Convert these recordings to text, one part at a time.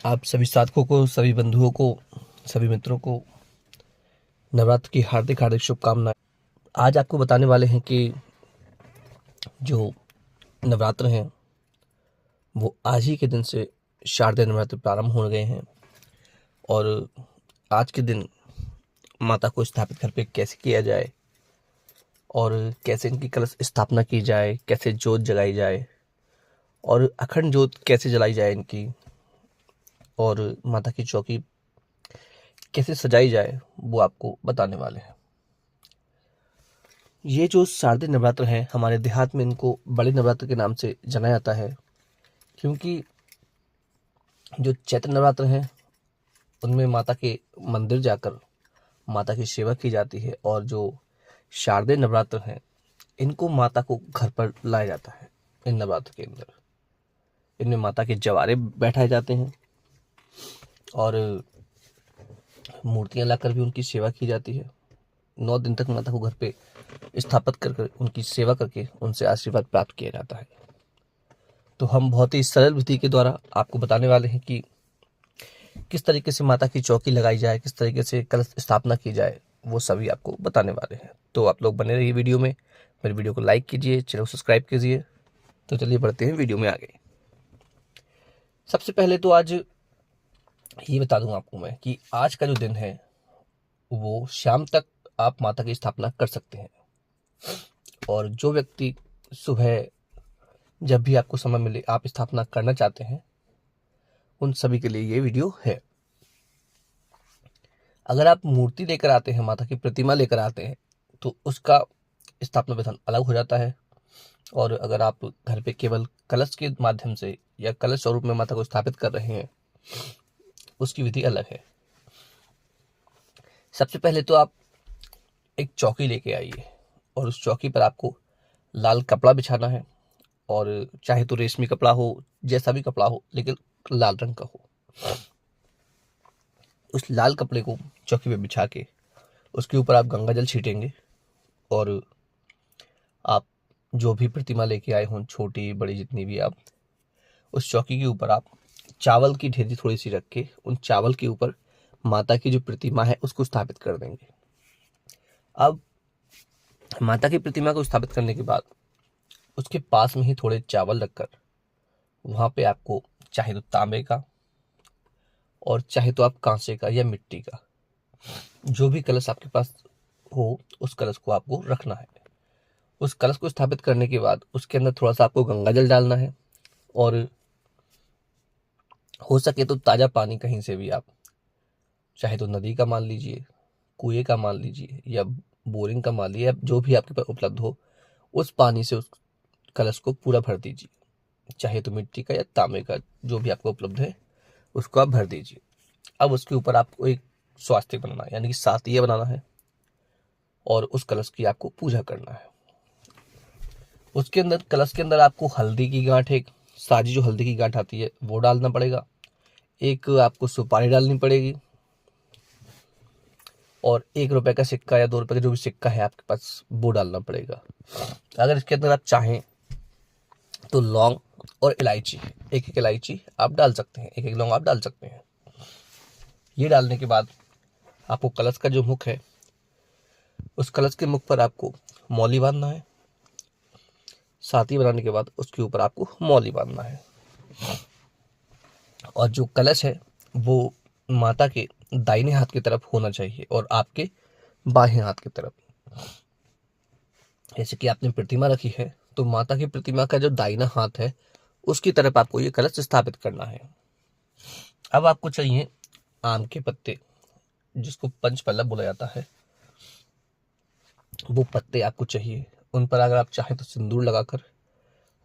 आप सभी साधकों को, सभी बंधुओं को, सभी मित्रों को नवरात्र की हार्दिक हार्दिक शुभकामनाएं। आज आपको बताने वाले हैं कि जो नवरात्र हैं वो आज ही के दिन से शारदीय नवरात्र प्रारंभ हो गए हैं। और आज के दिन माता को स्थापित घर पे कैसे किया जाए और कैसे इनकी कलश स्थापना की जाए, कैसे जोत जगाई जाए और अखंड जोत कैसे जलाई जाए इनकी, और माता की चौकी कैसे सजाई जाए, वो आपको बताने वाले हैं। ये जो शारदीय नवरात्र हैं हमारे देहात में इनको बड़े नवरात्र के नाम से जाना जाता है, क्योंकि जो चैत्र नवरात्र हैं उनमें माता के मंदिर जाकर माता की सेवा की जाती है, और जो शारदीय नवरात्र हैं इनको माता को घर पर लाया जाता है। इन नवरात्र के अंदर इनमें माता के जवारे बैठाए जाते हैं और मूर्तियां लाकर भी उनकी सेवा की जाती है। 9 दिन तक माता को घर पे स्थापित कर उनकी सेवा करके उनसे आशीर्वाद प्राप्त किया जाता है। तो हम बहुत ही सरल विधि के द्वारा आपको बताने वाले हैं कि किस तरीके से माता की चौकी लगाई जाए, किस तरीके से कलश स्थापना की जाए, वो सभी आपको बताने वाले हैं। तो आप लोग बने रहिए वीडियो में। मेरी वीडियो को लाइक कीजिए, चैनल को सब्सक्राइब कीजिए। तो चलिए बढ़ते हैं वीडियो में आगे। सबसे पहले तो आज ये बता दूं आपको मैं कि आज का जो दिन है वो शाम तक आप माता की स्थापना कर सकते हैं। और जो व्यक्ति सुबह जब भी आपको समय मिले आप स्थापना करना चाहते हैं, उन सभी के लिए ये वीडियो है। अगर आप मूर्ति लेकर आते हैं, माता की प्रतिमा लेकर आते हैं, तो उसका स्थापना विधान अलग हो जाता है। और अगर आप घर पे केवल कलश के माध्यम से या कलश स्वरूप में माता को स्थापित कर रहे हैं, उसकी विधि अलग है। सबसे पहले तो आप एक चौकी लेके आइए और उस चौकी पर आपको लाल कपड़ा बिछाना है, और चाहे तो रेशमी कपड़ा हो, जैसा भी कपड़ा हो, लेकिन लाल रंग का हो। उस लाल कपड़े को चौकी पे बिछा के उसके ऊपर आप गंगा जल छीटेंगे, और आप जो भी प्रतिमा लेके आए हों, छोटी बड़ी जितनी भी, आप उस चौकी के ऊपर आप चावल की ढेरी थोड़ी सी रख के उन चावल के ऊपर माता की जो प्रतिमा है उसको स्थापित कर देंगे। अब माता की प्रतिमा को स्थापित करने के बाद उसके पास में ही थोड़े चावल रखकर वहां पे आपको चाहे तो तांबे का और चाहे तो आप कांसे का या मिट्टी का जो भी कलश आपके पास हो, उस कलश को आपको रखना है। उस कलश को स्थापित करने के बाद उसके अंदर थोड़ा सा आपको गंगा जल डालना है, और हो सके तो ताजा पानी कहीं से भी आप, चाहे तो नदी का मान लीजिए, कुएं का मान लीजिए, या बोरिंग का मान लीजिए, या जो भी आपके पास उपलब्ध हो, उस पानी से उस कलश को पूरा भर दीजिए। चाहे तो मिट्टी का या तांबे का, जो भी आपको उपलब्ध है उसको आप भर दीजिए। अब उसके ऊपर आपको एक स्वास्तिक बनाना है, यानी कि सातिया बनाना है, और उस कलश की आपको पूजा करना है। उसके अंदर, कलश के अंदर आपको हल्दी की गांठ, एक साजी जो हल्दी की गांठ आती है वो डालना पड़ेगा। एक आपको सुपारी डालनी पड़ेगी, और 1 रुपए का सिक्का या 2 रुपए का जो भी सिक्का है आपके पास वो डालना पड़ेगा। अगर इसके अंदर आप चाहें तो लौंग और इलायची, एक एक इलायची आप डाल सकते हैं, एक एक लौंग आप डाल सकते हैं। ये डालने के बाद आपको कलश का जो मुख है, उस कलश के मुख पर आपको मौली बांधना है। साथी बनाने के बाद उसके ऊपर आपको मौली बांधना है, और जो कलश है वो माता के दाहिने हाथ की तरफ होना चाहिए और आपके बाएं हाथ की तरफ। जैसे कि आपने प्रतिमा रखी है तो माता की प्रतिमा का जो दाहिना हाथ है उसकी तरफ आपको ये कलश स्थापित करना है। अब आपको चाहिए आम के पत्ते, जिसको पंचपल्लव बोला जाता है, वो पत्ते आपको चाहिए। उन पर अगर आप चाहें तो सिंदूर लगाकर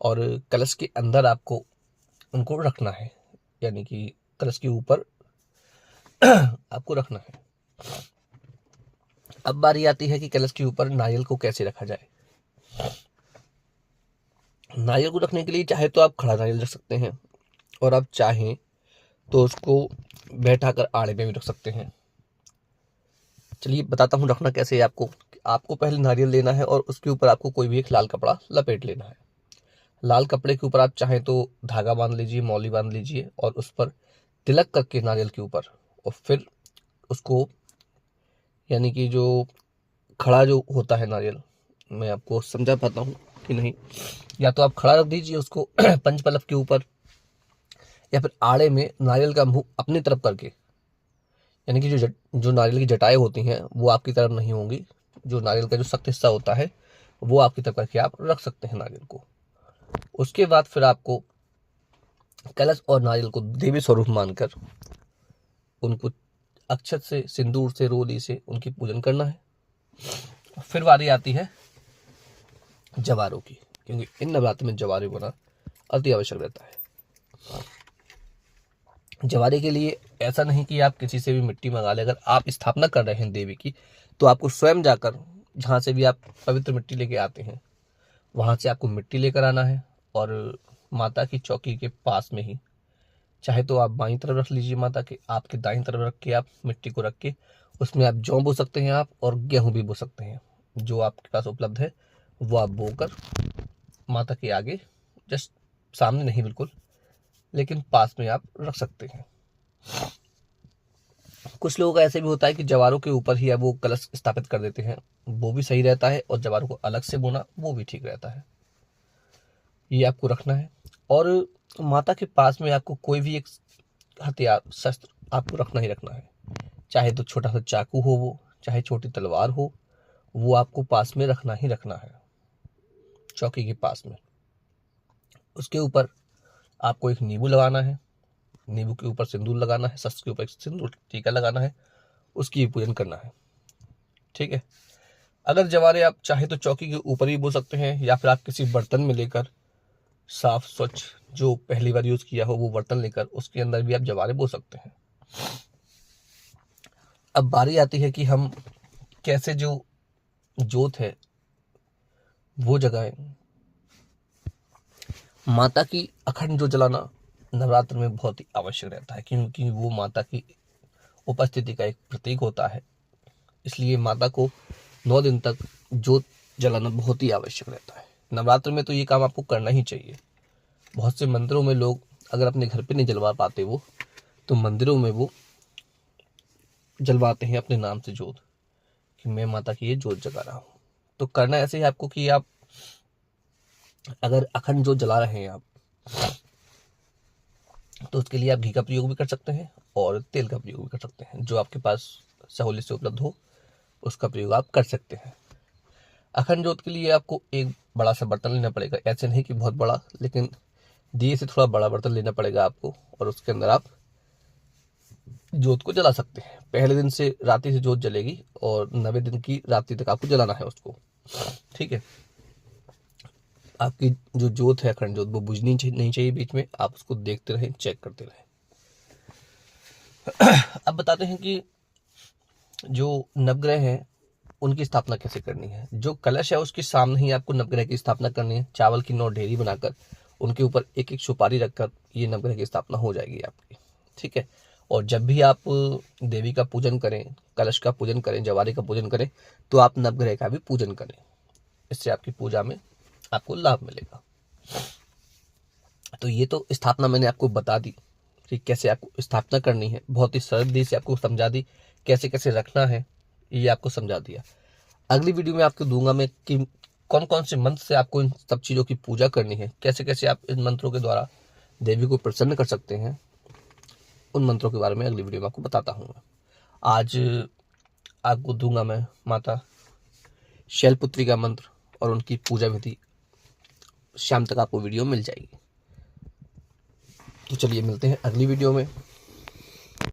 और कलश के अंदर आपको उनको रखना है, यानी कि कलश के ऊपर आपको रखना है। अब बारी आती है कि कलश के ऊपर नारियल को कैसे रखा जाए। नारियल को रखने के लिए चाहे तो आप खड़ा नारियल रख सकते हैं, और आप चाहें तो उसको बैठाकर आड़े में भी रख सकते हैं। चलिए बताता हूँ रखना कैसे है आपको। आपको पहले नारियल लेना है और उसके ऊपर आपको कोई भी एक लाल कपड़ा लपेट लेना है। लाल कपड़े के ऊपर आप चाहें तो धागा बांध लीजिए, मौली बांध लीजिए, और उस पर तिलक करके नारियल के ऊपर, और फिर उसको, यानी कि जो खड़ा जो होता है नारियल, मैं आपको समझा पाता हूँ कि नहीं, या तो आप खड़ा रख दीजिए उसको पंचपलक के ऊपर, या फिर आड़े में नारियल का मुंह अपनी तरफ करके, यानी कि जो नारियल की जटाएं होती हैं वो आपकी तरफ नहीं होंगी, जो नारियल का जो सख्त हिस्सा होता है वो आपकी तरफ करके आप रख सकते हैं नारियल को। उसके बाद फिर आपको कलश और नारियल को देवी स्वरूप मानकर उनको अक्षत से, सिंदूर से, रोली से उनकी पूजन करना है। फिर बारी आती है जवारों की, क्योंकि इन नवरात्र में जवारे होना अति आवश्यक रहता है। जवारे के लिए ऐसा नहीं कि आप किसी से भी मिट्टी मंगा लें। अगर आप स्थापना कर रहे हैं देवी की, तो आपको स्वयं जाकर, जहाँ से भी आप पवित्र मिट्टी लेके आते हैं, वहां से आपको मिट्टी लेकर आना है, और माता की चौकी के पास में ही, चाहे तो आप बाईं तरफ रख लीजिए माता के, आपके दाईं तरफ रख के आप मिट्टी को रख के उसमें आप जौ बो सकते हैं आप, और गेहूं भी बो सकते हैं। जो आपके पास उपलब्ध है वो आप बोकर माता के आगे, जस्ट सामने नहीं बिल्कुल, लेकिन पास में आप रख सकते हैं। कुछ लोगों का ऐसे भी होता है कि जवारों के ऊपर ही अब वो कलश स्थापित कर देते हैं, वो भी सही रहता है, और जवारों को अलग से बोना वो भी ठीक रहता है। ये आपको रखना है। और माता के पास में आपको कोई भी एक हथियार, शस्त्र आपको रखना ही रखना है, चाहे तो छोटा सा चाकू हो वो, चाहे छोटी तलवार हो, वो आपको पास में रखना ही रखना है, चौकी के पास में। उसके ऊपर आपको एक नींबू लगाना है, नींबू के ऊपर सिंदूर लगाना है, शस्त्र के ऊपर एक सिंदूर टीका लगाना है, उसकी पूजन करना है। ठीक है। अगर जवारे आप चाहे तो चौकी के ऊपर ही बो सकते हैं, या फिर आप किसी बर्तन में लेकर, साफ स्वच्छ जो पहली बार यूज किया हो वो बर्तन लेकर उसके अंदर भी आप जवारे बो सकते हैं। अब बारी आती है कि हम कैसे जो जोत है वो जगाएं। माता की अखंड जो जलाना नवरात्र में बहुत ही आवश्यक रहता है, क्योंकि वो माता की उपस्थिति का एक प्रतीक होता है। इसलिए माता को 9 दिन तक जोत जलाना बहुत ही आवश्यक रहता है। नवरात्र में तो ये काम आपको करना ही चाहिए। बहुत से मंदिरों में लोग अगर अपने घर पे नहीं जलवा पाते वो, तो मंदिरों में वो जलवाते हैं अपने नाम से जोत, कि मैं माता की ये जोत जगा रहा हूँ। तो करना ऐसे ही आपको कि आप अगर अखंड जोत जला रहे हैं आप, तो उसके लिए आप घी का प्रयोग भी कर सकते हैं और तेल का प्रयोग भी कर सकते हैं। जो आपके पास सहूलियत से उपलब्ध हो उसका प्रयोग आप कर सकते हैं। अखंड जोत के लिए आपको एक बड़ा सा बर्तन लेना पड़ेगा, ऐसे नहीं कि बहुत बड़ा, लेकिन दिए से थोड़ा बड़ा बर्तन लेना पड़ेगा आपको, और उसके अंदर आप जोत को जला सकते हैं। पहले दिन से रात्रि से जोत जलेगी, और 9वें दिन की रात्रि तक आपको जलाना है उसको। ठीक है। आपकी जो जोत है अखंड जोत, वो बुझनी नहीं चाहिए बीच में, आप उसको देखते रहें, चेक करते रहें। अब बताते हैं कि जो नवग्रह हैं उनकी स्थापना कैसे करनी है। जो कलश है उसके सामने ही आपको नवग्रह की स्थापना करनी है। चावल की 9 ढेरी बनाकर उनके ऊपर एक एक सुपारी रखकर ये नवग्रह की स्थापना हो जाएगी आपकी। ठीक है। और जब भी आप देवी का पूजन करें, कलश का पूजन करें, जवारे का पूजन करें, तो आप नवग्रह का भी पूजन करें। इससे आपकी पूजा में आपको लाभ मिलेगा। तो ये तो स्थापना मैंने आपको बता दी कि कैसे आपको स्थापना करनी है, बहुत ही सरल विधि से आपको समझा दी, कैसे कैसे रखना है ये आपको समझा दिया। अगली वीडियो में आपको दूंगा मैं कि कौन कौन से मंत्र से आपको इन सब चीज़ों की पूजा करनी है, कैसे कैसे आप इन मंत्रों के द्वारा देवी को प्रसन्न कर सकते हैं। उन मंत्रों के बारे में अगली वीडियो में आपको बताता हूँ। आज आपको दूंगा मैं माता शैलपुत्री का मंत्र और उनकी पूजा विधि। शाम तक आपको वीडियो मिल जाएगी। तो चलिए मिलते हैं अगली वीडियो में।